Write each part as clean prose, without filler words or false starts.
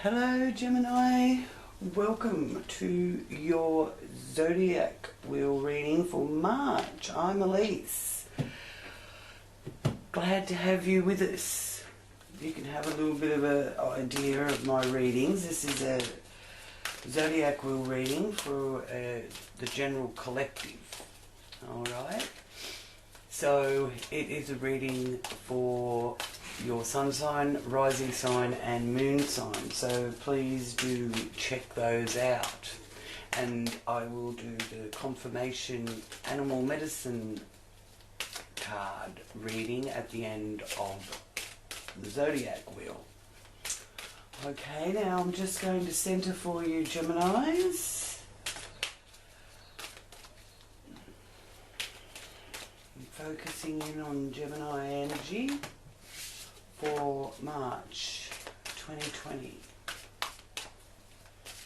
Hello Gemini, welcome to your zodiac wheel reading for March. I'm Elise. Glad to have you with us. You can have a little bit of an idea of my readings. This is a zodiac wheel reading for the general collective. Alright, so it is a reading for your sun sign, rising sign and moon sign, so please do check those out. And I will do the confirmation animal medicine card reading at the end of the zodiac wheel. Okay, now I'm just going to center for you, Geminis. I'm focusing in on Gemini energy for March 2020.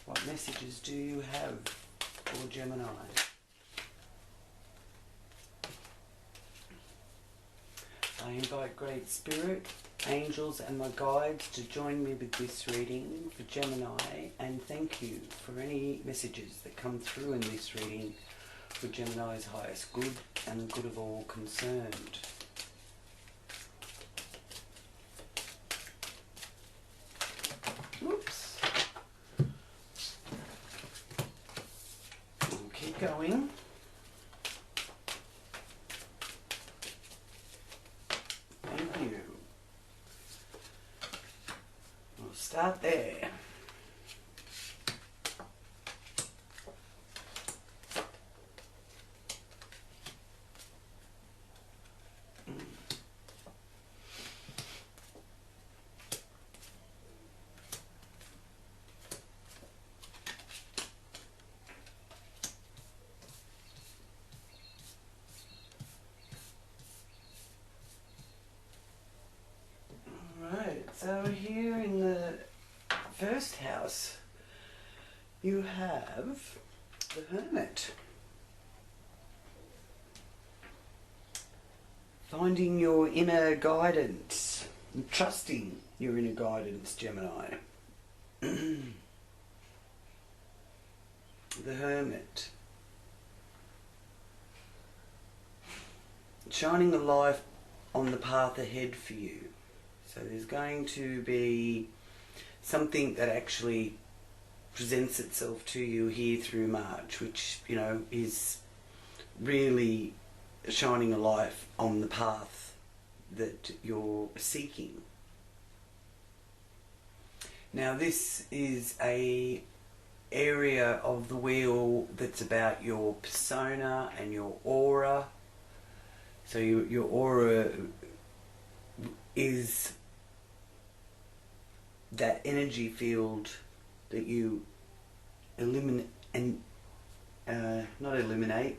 What messages do you have for Gemini? I invite Great Spirit, angels and my guides to join me with this reading for Gemini, and thank you for any messages that come through in this reading for Gemini's highest good and the good of all concerned. Whoops. We'll keep going. Thank you. We'll start there. So here in the first house you have the Hermit. Finding your inner guidance and trusting your inner guidance, Gemini. The Hermit. Shining a light on the path ahead for you. So there's going to be something that actually presents itself to you here through March, which, you know, is really shining a light on the path that you're seeking. Now this is a area of the wheel that's about your persona and your aura. So your aura is that energy field that you eliminate and not eliminate.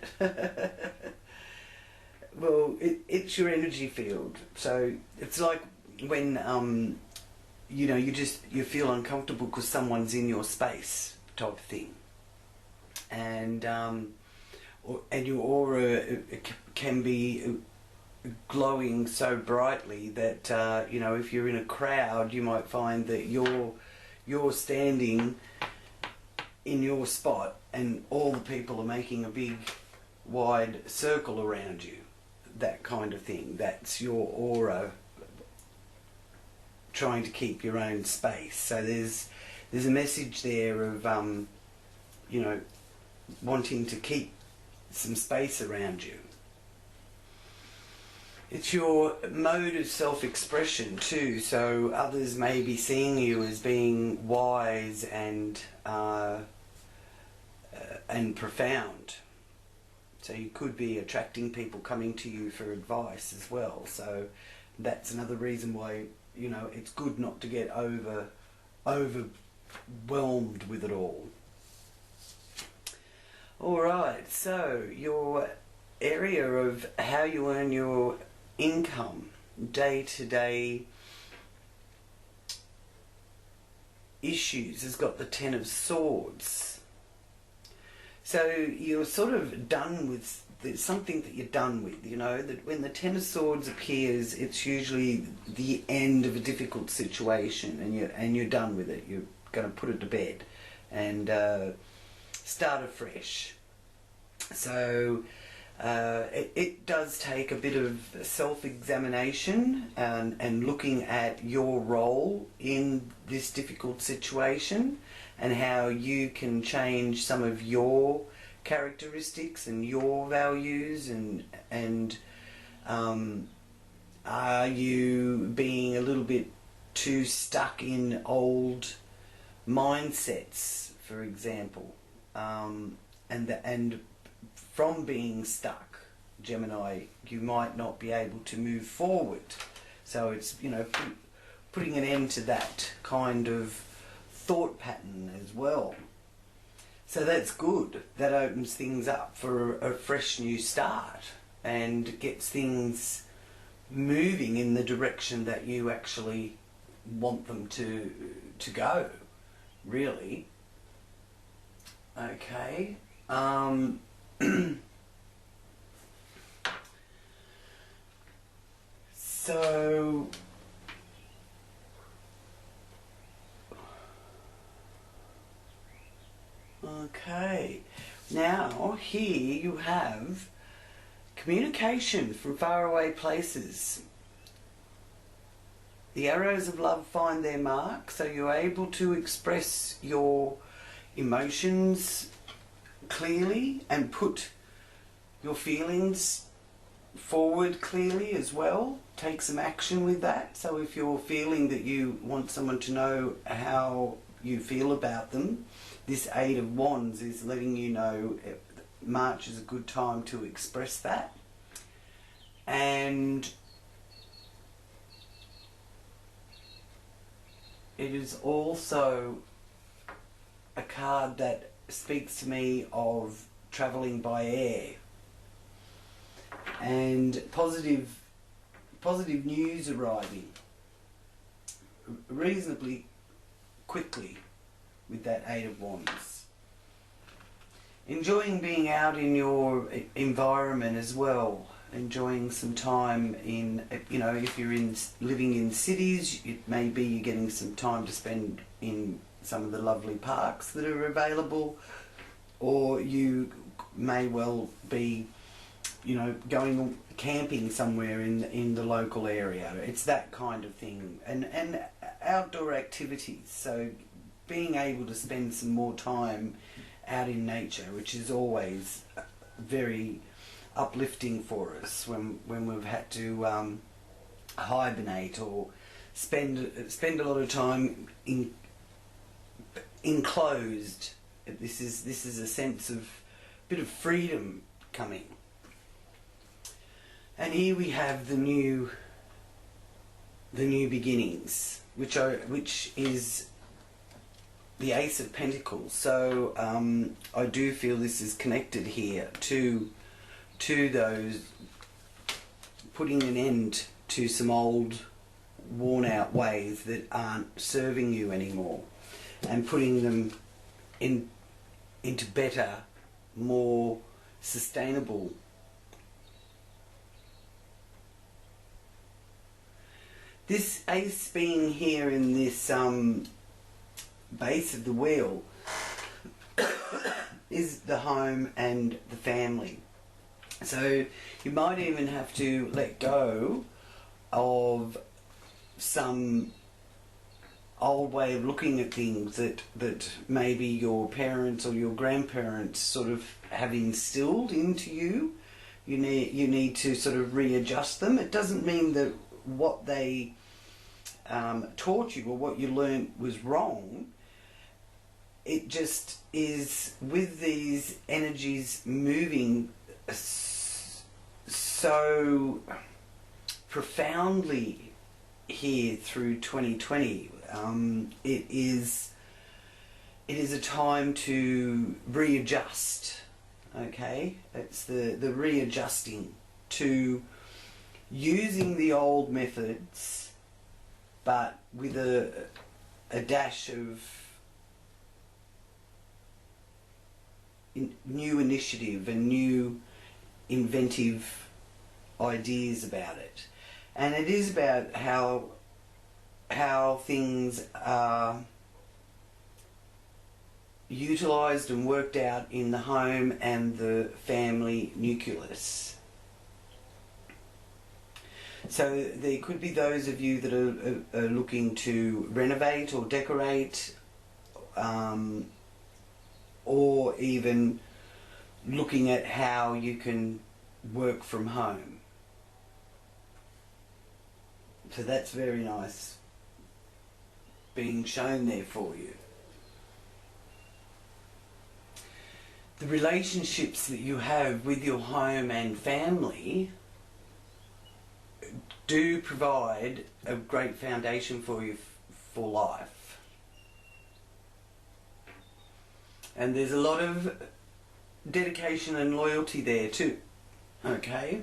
Well, it's your energy field. So it's like when you know, you feel uncomfortable because someone's in your space, type of thing, and your aura can be glowing so brightly that you know, if you're in a crowd you might find that you're standing in your spot and all the people are making a big wide circle around you, that kind of thing. That's your aura trying to keep your own space. So there's a message there of you know, wanting to keep some space around you. It's your mode of self-expression too, so others may be seeing you as being wise and profound. So you could be attracting people coming to you for advice as well. So that's another reason why, you know, it's good not to get overwhelmed with it all. Alright, so your area of how you earn your income, day-to-day issues, has got the Ten of Swords. So you're sort of done with there's something that you're done with, you know, that when the Ten of Swords appears, it's usually the end of a difficult situation, and you're done with it. You're going to put it to bed and start afresh. So it does take a bit of self-examination and looking at your role in this difficult situation and how you can change some of your characteristics and your values, and are you being a little bit too stuck in old mindsets, for example, and from being stuck, Gemini, you might not be able to move forward. So it's, you know, putting an end to that kind of thought pattern as well. So that's good. That opens things up for a fresh new start and gets things moving in the direction that you actually want them to go, really. Okay. So okay, now here you have communication from faraway places. The arrows of love find their mark, so you're able to express your emotions clearly and put your feelings forward clearly as well. Take some action with that. So if you're feeling that you want someone to know how you feel about them, this Eight of Wands is letting you know March is a good time to express that. And it is also a card that speaks to me of travelling by air and positive news arriving reasonably quickly with that Eight of Wands. Enjoying being out in your environment as well. Enjoying some time in, you know, if you're living in cities, it may be you're getting some time to spend in some of the lovely parks that are available, or you may well be, you know, going camping somewhere in the local area. It's that kind of thing, and outdoor activities. So being able to spend some more time out in nature, which is always very uplifting for us when we've had to hibernate or spend a lot of time enclosed. This is a sense of bit of freedom coming. And here we have the new beginnings, which is the Ace of Pentacles. So I do feel this is connected here to those putting an end to some old worn out ways that aren't serving you anymore, and putting them into better, more sustainable. This ace being here in this base of the wheel is the home and the family. So you might even have to let go of some old way of looking at things that maybe your parents or your grandparents sort of have instilled into you. You need to sort of readjust them. It doesn't mean that what they taught you or what you learned was wrong. It just is, with these energies moving so profoundly here through 2020, it is a time to readjust. Okay, it's the readjusting to using the old methods, but with a dash of new initiative and new inventive ideas about it. And it is about how things are utilised and worked out in the home and the family nucleus. So there could be those of you that are looking to renovate or decorate, or even looking at how you can work from home. So that's very nice being shown there for you. The relationships that you have with your home and family do provide a great foundation for you for life. And there's a lot of dedication and loyalty there too. Okay?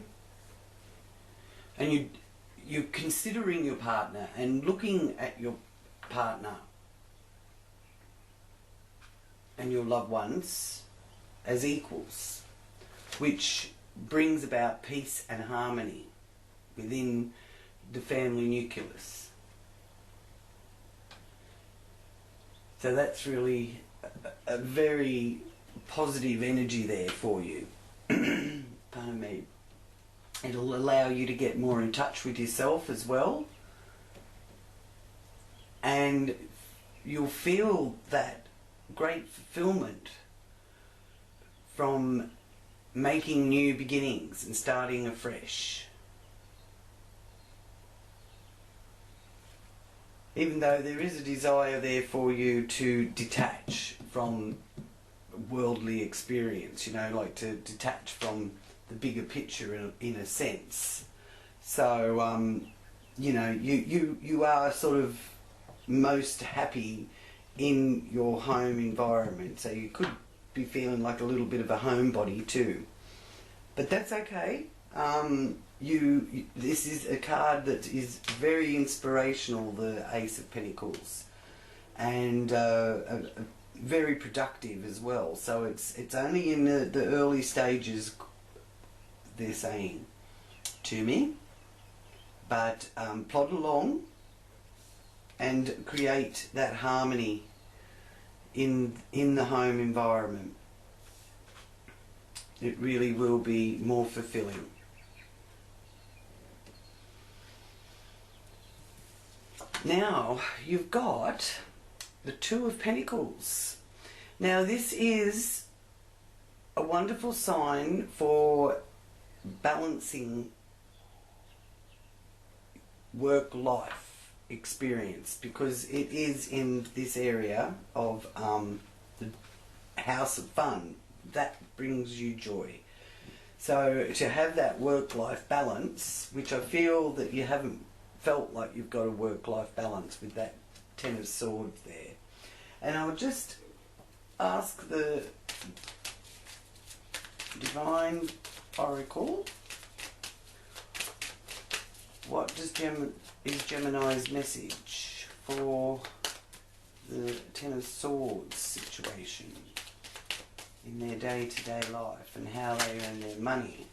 And you're considering your partner and looking at your partner and your loved ones as equals, which brings about peace and harmony within the family nucleus. So that's really a very positive energy there for you. Pardon me. It'll allow you to get more in touch with yourself as well, and you'll feel that great fulfillment from making new beginnings and starting afresh. Even though there is a desire there for you to detach from worldly experience, you know, like to detach from the bigger picture in a sense. So, you know, you are sort of most happy in your home environment. So you could be feeling like a little bit of a homebody too. But that's okay. This is a card that is very inspirational, the Ace of Pentacles, and very productive as well. So it's only in the early stages, they're saying to me, but plod along and create that harmony in the home environment. It really will be more fulfilling. Now you've got the Two of Pentacles. Now this is a wonderful sign for balancing work-life experience, because it is in this area of the house of fun that brings you joy. So to have that work-life balance, which I feel that you haven't felt like you've got a work-life balance with that Ten of Swords there. And I'll just ask the Divine Oracle, what is Gemini's message for the Ten of Swords situation in their day-to-day life and how they earn their money?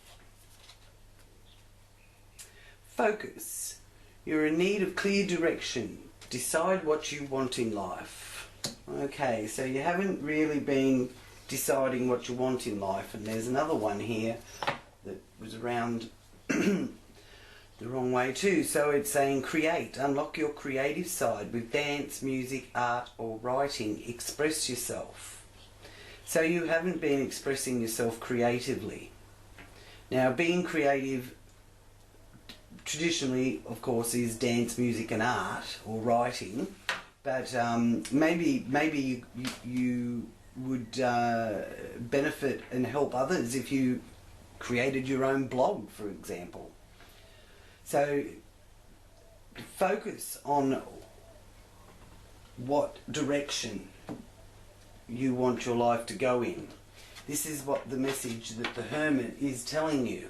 Focus. You're in need of clear direction. Decide what you want in life. Okay, so you haven't really been deciding what you want in life. And there's another one here that was around the wrong way too. So it's saying create. Unlock your creative side with dance, music, art or writing. Express yourself. So you haven't been expressing yourself creatively. Now being creative traditionally, of course, is dance, music and art or writing, but maybe you would benefit and help others if you created your own blog, for example. So focus on what direction you want your life to go in. This is what the message that the Hermit is telling you,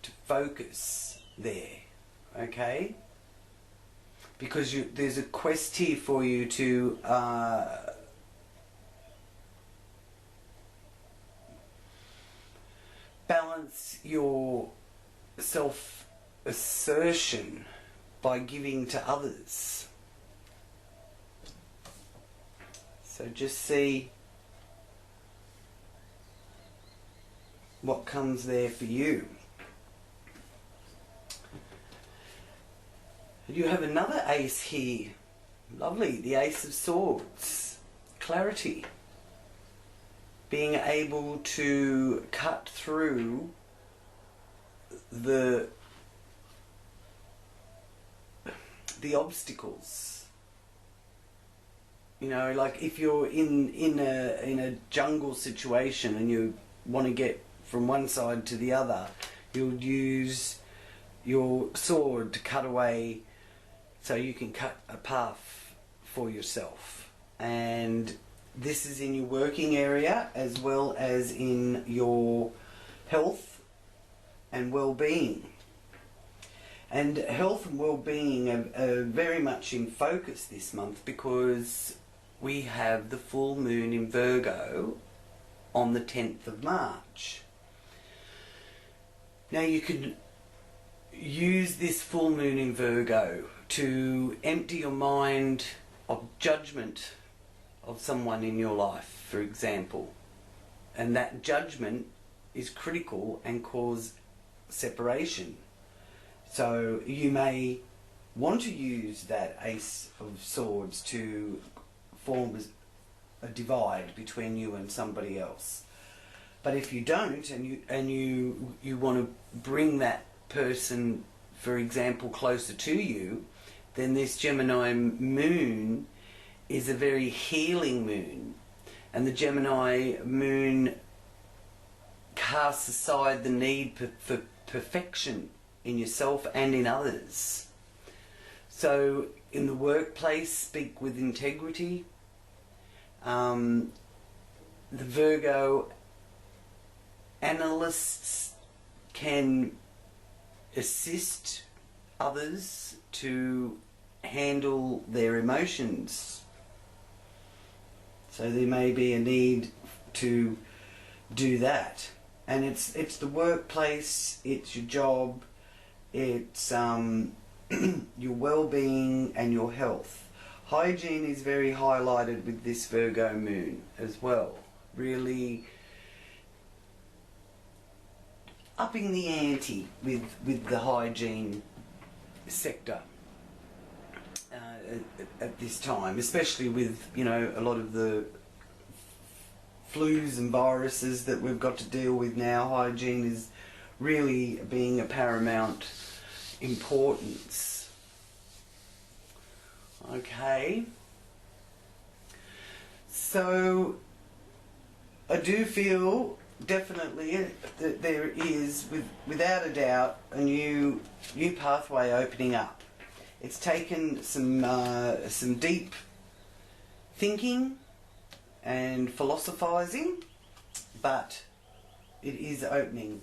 to focus there, okay? Because there's a quest here for you to balance balance your self-assertion by giving to others. So just see what comes there for you. You have another ace here. Lovely, the Ace of Swords. Clarity. Being able to cut through the obstacles. You know, like if you're in a jungle situation and you want to get from one side to the other, you'll use your sword to cut away so you can cut a path for yourself. And this is in your working area as well as in your health and well-being. And health and well-being are very much in focus this month because we have the full moon in Virgo on the 10th of March. Now you can use this full moon in Virgo to empty your mind of judgment of someone in your life, for example. And that judgment is critical and cause separation. So you may want to use that Ace of Swords to form a divide between you and somebody else. But if you don't, and you want to bring that person, for example, closer to you, then this Gemini moon is a very healing moon. And the Gemini moon casts aside the need for perfection in yourself and in others. So in the workplace, speak with integrity. The Virgo analysts can assist others to handle their emotions. So there may be a need to do that. And it's the workplace, it's your job, it's your well-being and your health. Hygiene is very highlighted with this Virgo moon as well. Really upping the ante with the hygiene sector at this time, especially with, you know, a lot of the flus and viruses that we've got to deal with now. Hygiene is really being a paramount importance. Okay, so I do feel definitely that there is, without a doubt, a new pathway opening up. It's taken some deep thinking and philosophizing, but it is opening,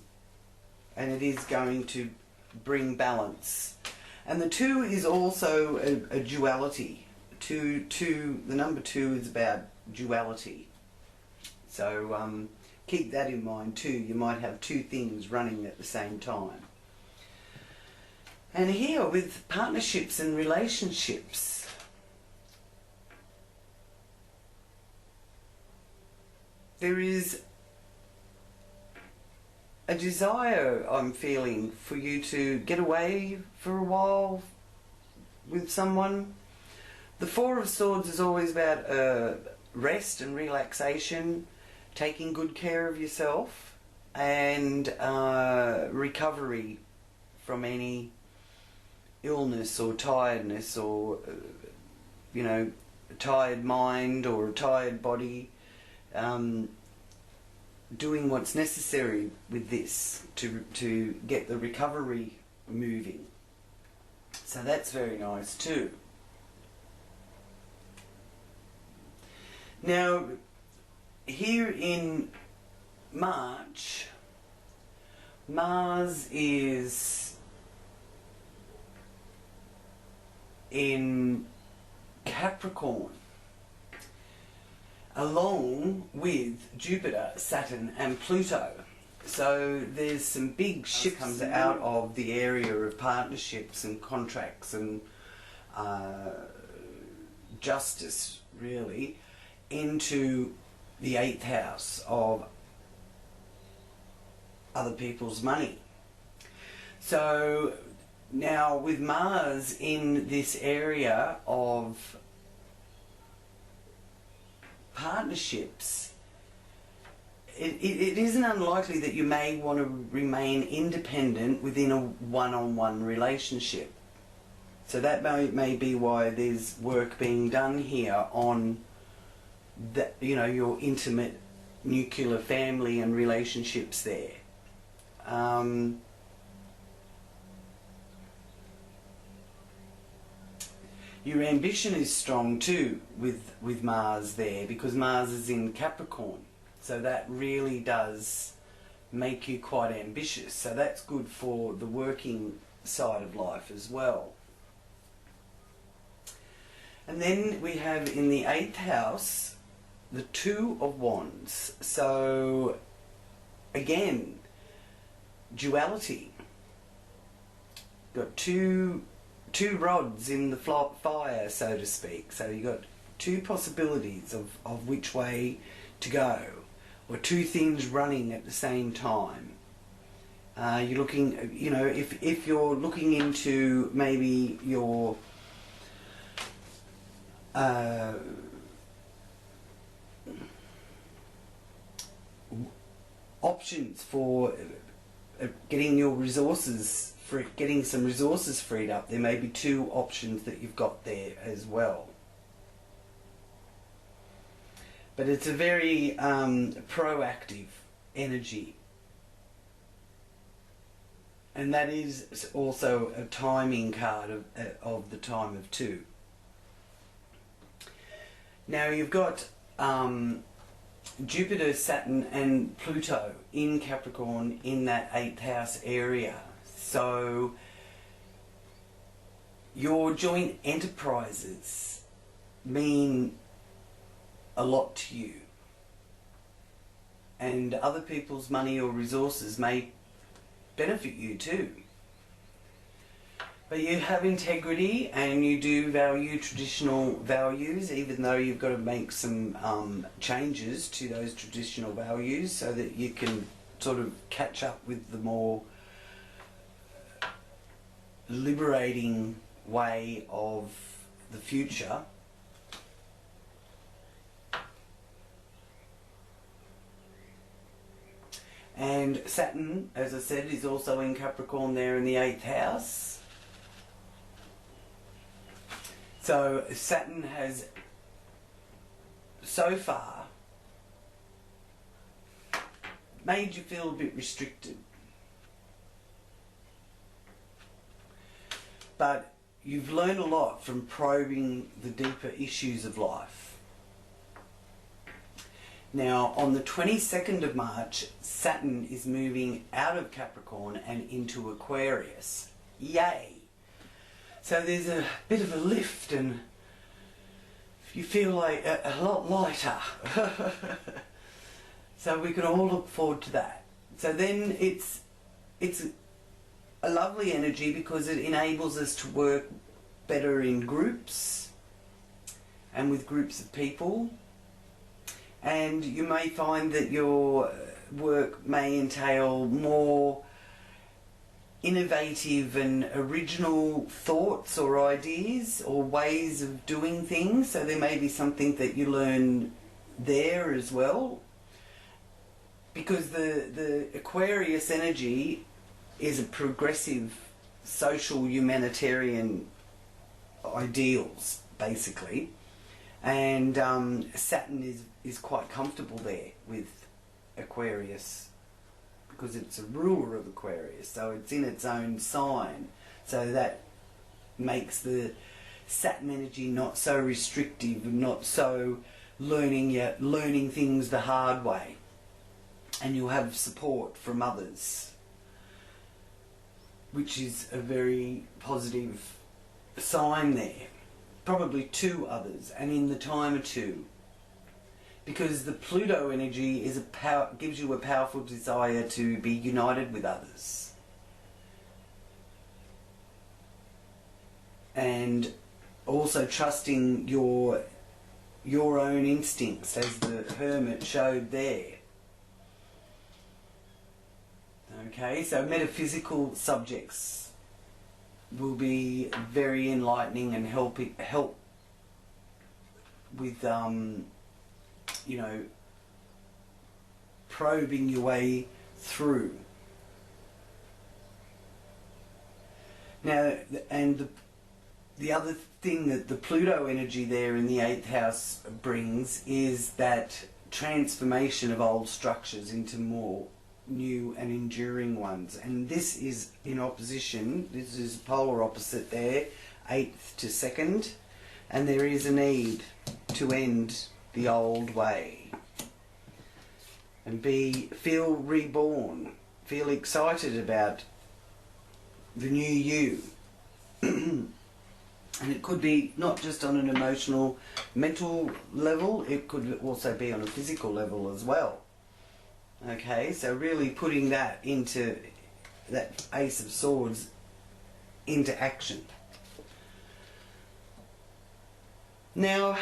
and it is going to bring balance. And the 2 is also a duality. The number 2 is about duality. So keep that in mind too. You might have 2 things running at the same time. And here with partnerships and relationships, there is a desire I'm feeling for you to get away for a while with someone. The 4 of Swords is always about rest and relaxation, taking good care of yourself, and recovery from any illness or tiredness or you know, a tired mind or a tired body. Doing what's necessary with this to get the recovery moving. So that's very nice too. Now, here in March, Mars is in Capricorn, along with Jupiter, Saturn and Pluto. So there's some big shifts comes out of the area of partnerships and contracts and justice, really, into the 8th house of other people's money. So now with Mars in this area of partnerships, it isn't unlikely that you may want to remain independent within a one-on-one relationship. So that may be why there's work being done here on that, you know, your intimate nuclear family and relationships there. Your ambition is strong too with Mars there, because Mars is in Capricorn. So that really does make you quite ambitious. So that's good for the working side of life as well. And then we have in the 8th house the 2 of Wands. So again, duality. Got two rods in the fire, so to speak. So you've got 2 possibilities of which way to go, or 2 things running at the same time. You're looking, you know, if you're looking into maybe your options for getting your resources, for getting some resources freed up, there may be 2 options that you've got there as well. But it's a very proactive energy. And that is also a timing card of the time of 2. Now you've got Jupiter, Saturn and Pluto in Capricorn in that 8th house area. So your joint enterprises mean a lot to you, and other people's money or resources may benefit you too. But you have integrity and you do value traditional values, even though you've got to make some changes to those traditional values so that you can sort of catch up with the more liberating way of the future. And Saturn, as I said, is also in Capricorn there in the 8th house. So Saturn has so far made you feel a bit restricted. But you've learned a lot from probing the deeper issues of life. Now, on the 22nd of March, Saturn is moving out of Capricorn and into Aquarius. Yay! So there's a bit of a lift and you feel like a lot lighter. So we can all look forward to that. So then it's a lovely energy because it enables us to work better in groups and with groups of people. And you may find that your work may entail more innovative and original thoughts or ideas or ways of doing things. So there may be something that you learn there as well. Because the Aquarius energy is a progressive social humanitarian ideals, basically. And Saturn is quite comfortable there with Aquarius because it's a ruler of Aquarius, so it's in its own sign. So that makes the Saturn energy not so restrictive and not so learning things the hard way. And you'll have support from others, which is a very positive sign there. Probably 2 others, and in the time of 2. because the Pluto energy is gives you a powerful desire to be united with others. And also trusting your own instincts, as the Hermit showed there. Okay, so metaphysical subjects will be very enlightening and help with you know, probing your way through. Now, and the other thing that the Pluto energy there in the 8th house brings is that transformation of old structures into more new and enduring ones. And this is in opposition, this is polar opposite there, 8th to 2nd, and there is a need to end the old way and feel reborn, feel excited about the new you. And it could be not just on an emotional, mental level, it could also be on a physical level as well. Okay, so really putting that into, that Ace of Swords, into action. Now,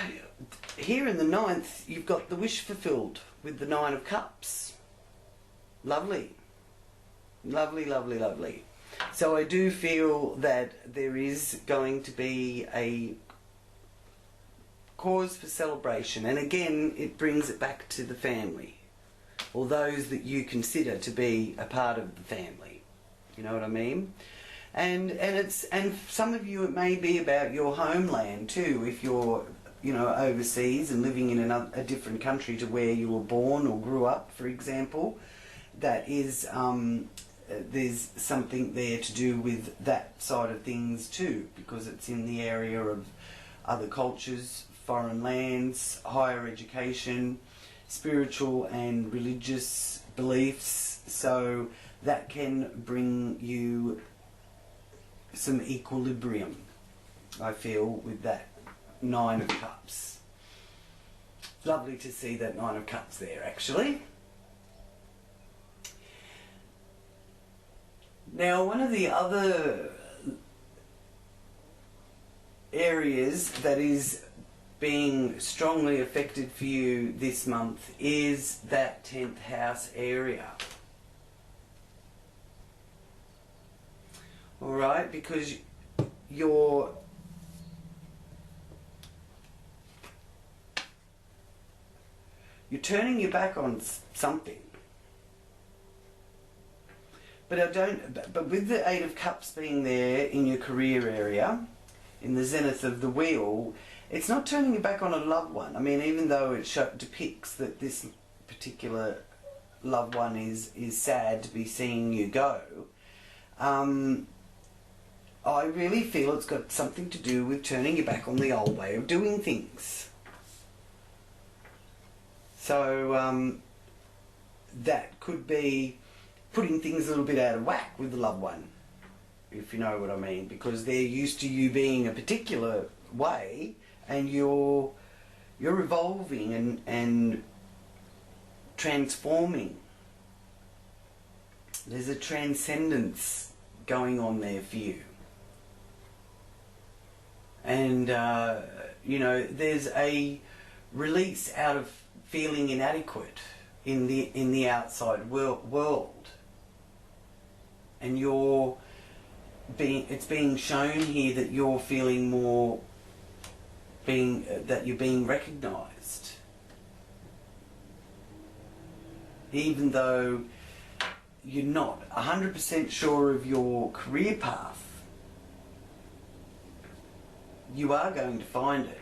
here in the 9th, you've got the wish fulfilled with the 9 of Cups. Lovely. Lovely, lovely, lovely. So I do feel that there is going to be a cause for celebration. And again, it brings it back to the family, or those that you consider to be a part of the family. You know what I mean? And some of you, it may be about your homeland too, if you're, you know, overseas and living in a different country to where you were born or grew up, for example. That is, there's something there to do with that side of things too, because it's in the area of other cultures, foreign lands, higher education, spiritual and religious beliefs. So that can bring you some equilibrium, I feel, with that 9 of Cups. Lovely to see that 9 of Cups there, actually. Now, one of the other areas that is being strongly affected for you this month is that 10th house area. Alright, because you're turning your back on something. But with the 8 of Cups being there in your career area, in the zenith of the wheel, it's not turning your back on a loved one. I mean, even though it depicts that this particular loved one is sad to be seeing you go, I really feel it's got something to do with turning your back on the old way of doing things. So that could be putting things a little bit out of whack with the loved one, if you know what I mean, because they're used to you being a particular way, and you're evolving and transforming. There's a transcendence going on there for you. And, you know, there's a release out of feeling inadequate in the outside world. And it's being shown here that you're feeling more, that you're being recognised. Even though you're not 100% sure of your career path, you are going to find it.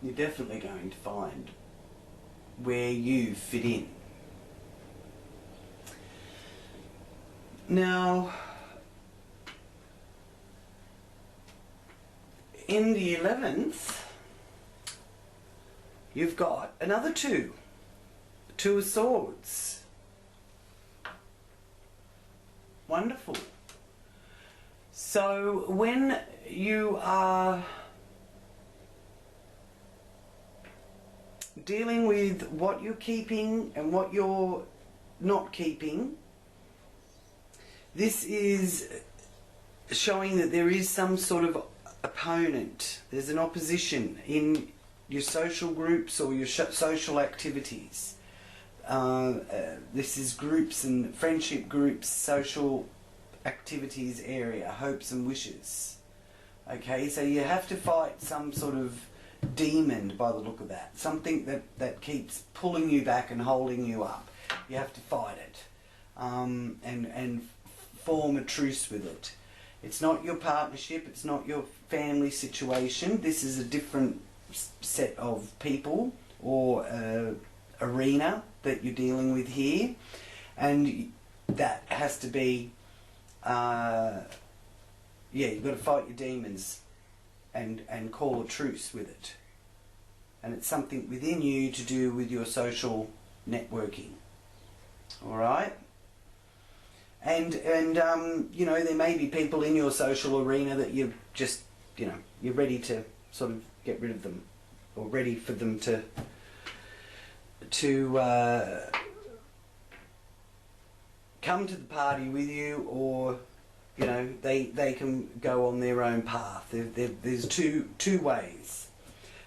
You're definitely going to find where you fit in. Now, in the 11th, you've got another 2 of Swords. Wonderful. So when you are dealing with what you're keeping and what you're not keeping. This is showing that there is some sort of opponent. There's an opposition in your social groups or your social activities. This is groups and friendship groups, social activities area, hopes and wishes. Okay, so you have to fight some sort of demon by the look of that. Something that keeps pulling you back and holding you up. You have to fight it and form a truce with it. It's not your partnership, it's not your family situation. This is a different set of people or arena that you're dealing with here, and that has to be you've got to fight your demons and call a truce with it. And it's something within you to do with your social networking. Alright? And you know, there may be people in your social arena that you're just, you know, you're ready to sort of get rid of them, or ready for them to come to the party with you, or you know, they can go on their own path. There's two ways,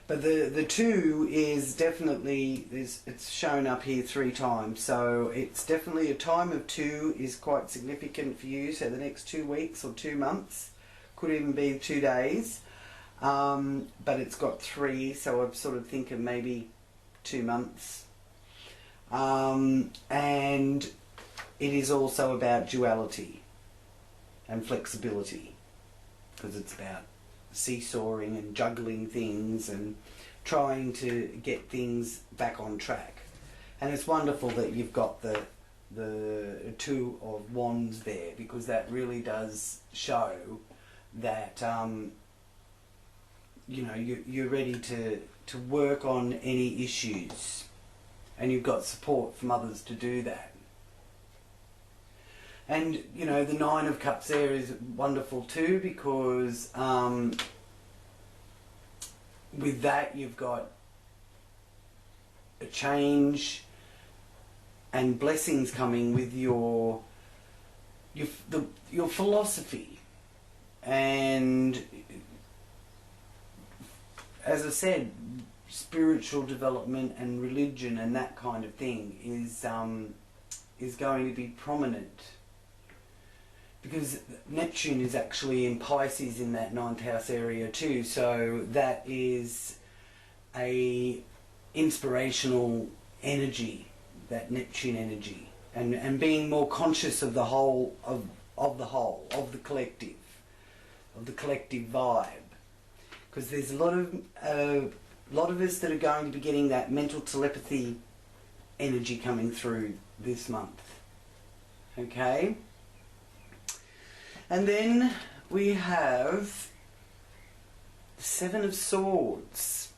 but the two is definitely, it's shown up here 3 times, so it's definitely a time of 2 is quite significant for you. So the next 2 weeks or 2 months, could even be 2 days, but it's got 3, so I'm sort of thinking maybe 2 months, and it is also about duality and flexibility, because it's about seesawing and juggling things and trying to get things back on track. And it's wonderful that you've got the 2 of Wands there, because that really does show that you know, you're ready to work on any issues, and you've got support from others to do that. And you know, the 9 of Cups there is wonderful too, because with that you've got a change and blessings coming with your philosophy. And as I said, spiritual development and religion and that kind of thing is going to be prominent, because Neptune is actually in Pisces in that 9th house area too, so that is a inspirational energy, that Neptune energy, and being more conscious of the whole, of the collective vibe, because there's a lot of us that are going to be getting that mental telepathy energy coming through this month. Okay? And then we have the 7 of Swords.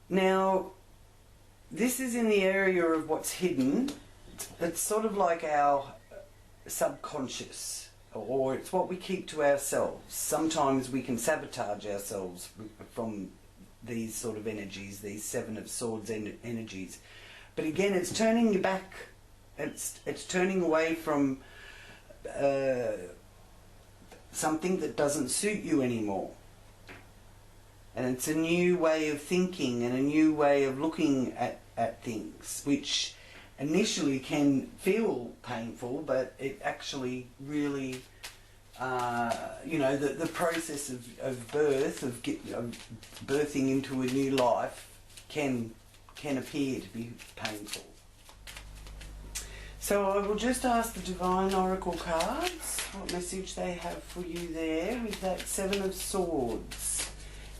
Now, this is in the area of what's hidden. It's sort of like our subconscious, or it's what we keep to ourselves. Sometimes we can sabotage ourselves from these sort of energies, these 7 of Swords energies. But again, it's turning you back. It's turning away from something that doesn't suit you anymore, and it's a new way of thinking and a new way of looking at things, which initially can feel painful, but it actually really you know, the process of birth, of birthing into a new life can appear to be painful. So I will just ask the Divine Oracle cards what message they have for you there with that 7 of Swords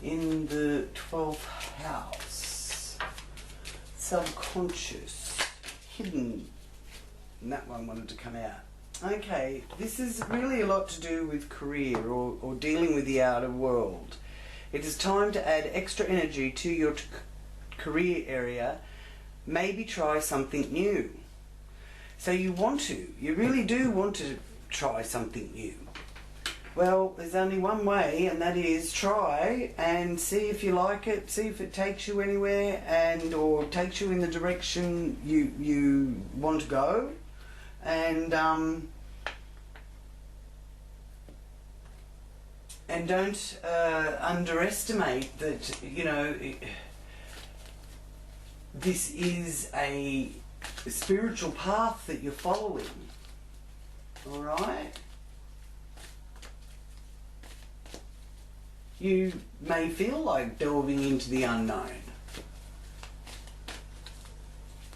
in the 12th house. Subconscious, hidden, and that one wanted to come out. Okay, this is really a lot to do with career or dealing with the outer world. It is time to add extra energy to your career area. Maybe try something new. So you really do want to try something new. Well, there's only one way, and that is try and see if you like it, see if it takes you anywhere, and or takes you in the direction you want to go, and don't underestimate that. You know, this is a spiritual path that you're following. All right. You may feel like delving into the unknown,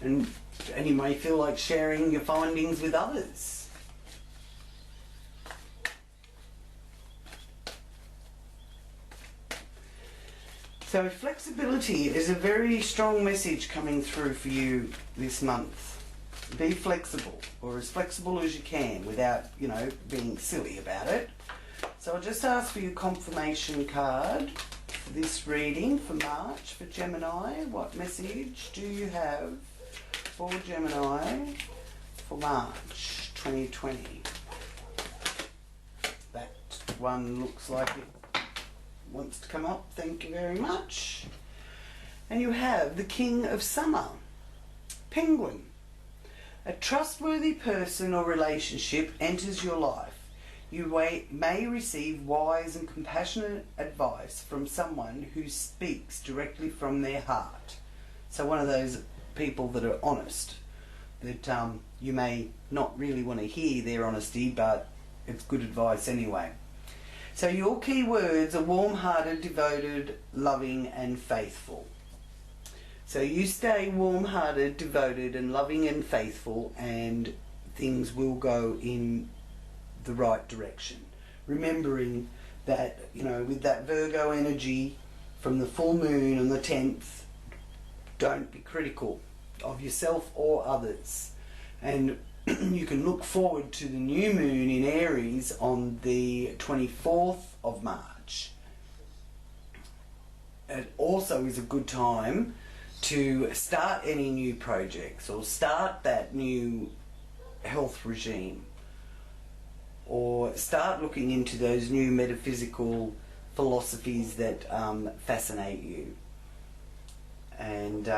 and you may feel like sharing your findings with others. So flexibility is a very strong message coming through for you this month. Be flexible, or as flexible as you can, without, you know, being silly about it. So I'll just ask for your confirmation card for this reading for March for Gemini. What message do you have for Gemini for March 2020? That one looks like it wants to come up. Thank you very much. And you have the King of Summer, Penguin. A trustworthy person or relationship enters your life. You may receive wise and compassionate advice from someone who speaks directly from their heart. So one of those people that are honest, that you may not really want to hear their honesty, but it's good advice anyway. So your key words are warm-hearted, devoted, loving and faithful. So you stay warm-hearted, devoted and loving and faithful, and things will go in the right direction. Remembering that, you know, with that Virgo energy from the full moon on the 10th, don't be critical of yourself or others. And you can look forward to the new moon in Aries on the 24th of March. It also is a good time to start any new projects or start that new health regime, or start looking into those new metaphysical philosophies that fascinate you. And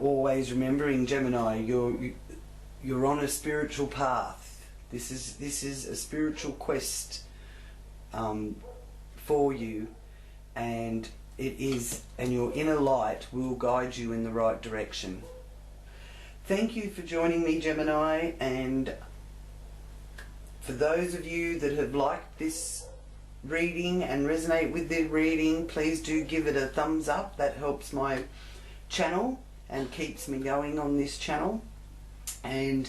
always remembering, Gemini, you're on a spiritual path. This is a spiritual quest for you, and your inner light will guide you in the right direction. Thank you for joining me, Gemini, and for those of you that have liked this reading and resonate with the reading, please do give it a thumbs up. That helps my channel and keeps me going on this channel. And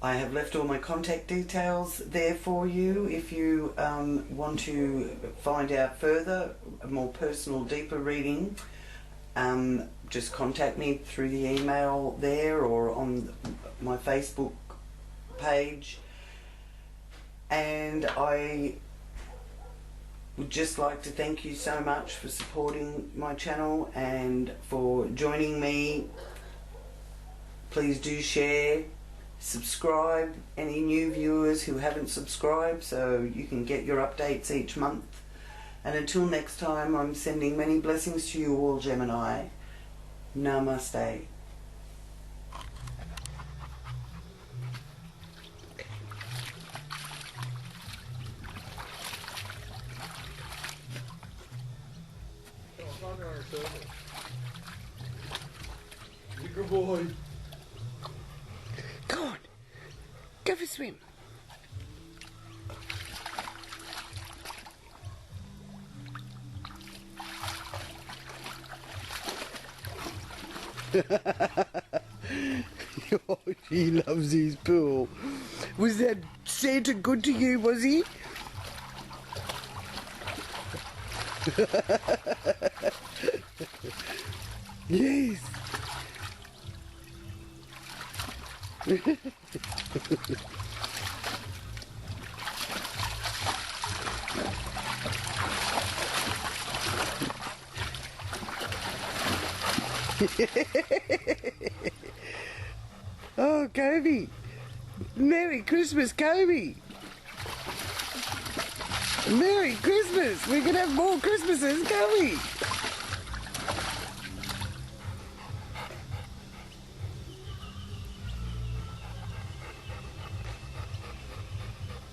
I have left all my contact details there for you if you want to find out further, a more personal, deeper reading. Just contact me through the email there or on my Facebook page. And I would just like to thank you so much for supporting my channel and for joining me. Please do share, subscribe, any new viewers who haven't subscribed, so you can get your updates each month. And until next time, I'm sending many blessings to you all, Gemini. Namaste. Good boy. Go on. Go for a swim. Oh, he loves his pool. Was that Santa good to you, was he? Yes. Oh, Kobe. Merry Christmas, Kobe. Merry Christmas! We can have more Christmases, can't we?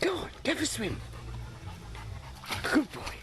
Go on, have a swim. Good boy.